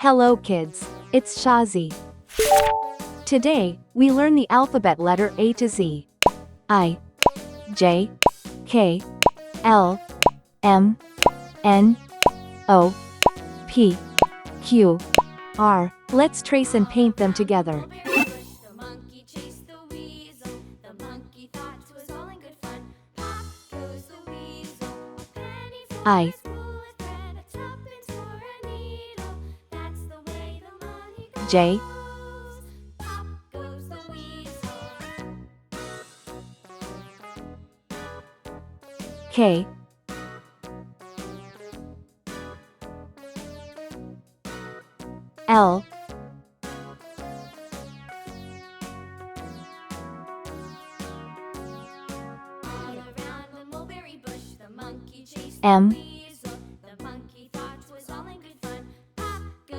Hello kids, it's Shazi. Today, we learn the alphabet letter A to Z. I, J, K, L, M, N, O, P, Q, R. Let's trace and paint them together. I, J, K, L, M,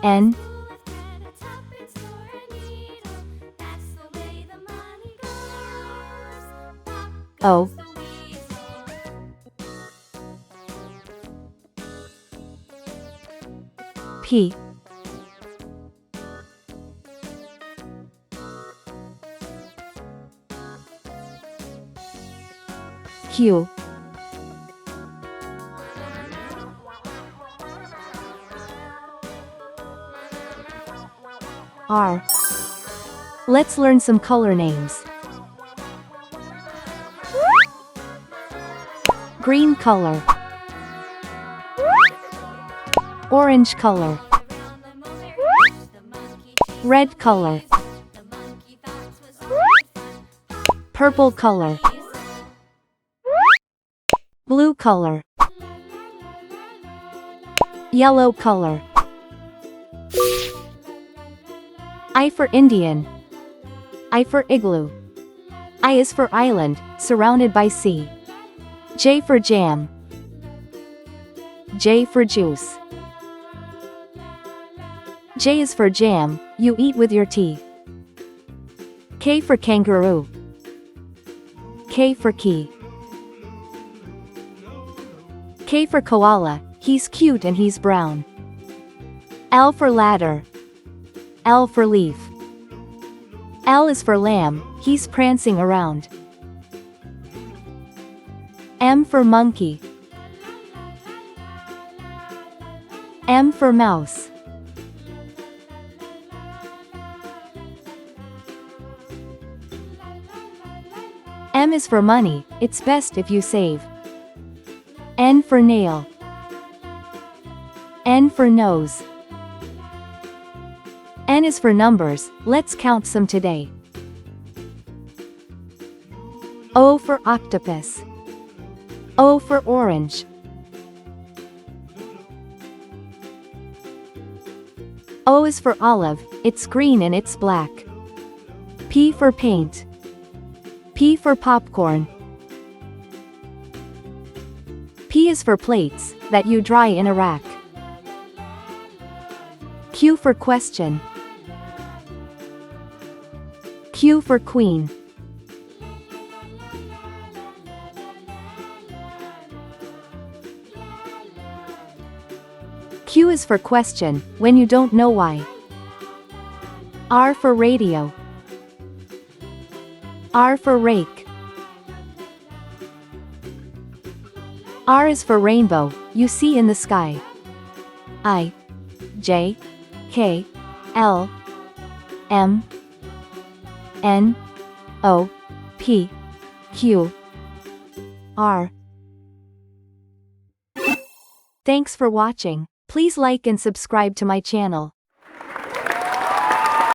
N, O, P, Q, R. Let's learn some color names. Green color, orange color, red color, purple color, blue color, yellow color. I for Indian. I for igloo. I is for island, surrounded by sea. J for jam. J for juice. J is for jam, you eat with your teeth. K for kangaroo. K for key. K for koala, he's cute and he's brown. L for ladder. L for leaf. L is for lamb, he's prancing around. M for monkey. M for mouse. M is for money, it's best if you save. N for nail. N for nose. N is for numbers, let's count some today. O for octopus. O for orange. O is for olive, it's green and it's black. P for paint. P for popcorn. P is for plates, that you dry in a rack. Q for question. Q for queen. Q is for question, when you don't know why. R for radio. R for rake. R is for rainbow, you see in the sky. I, J, K, L, M, N, O, P, Q, R. Thanks for watching. Please like and subscribe to my channel.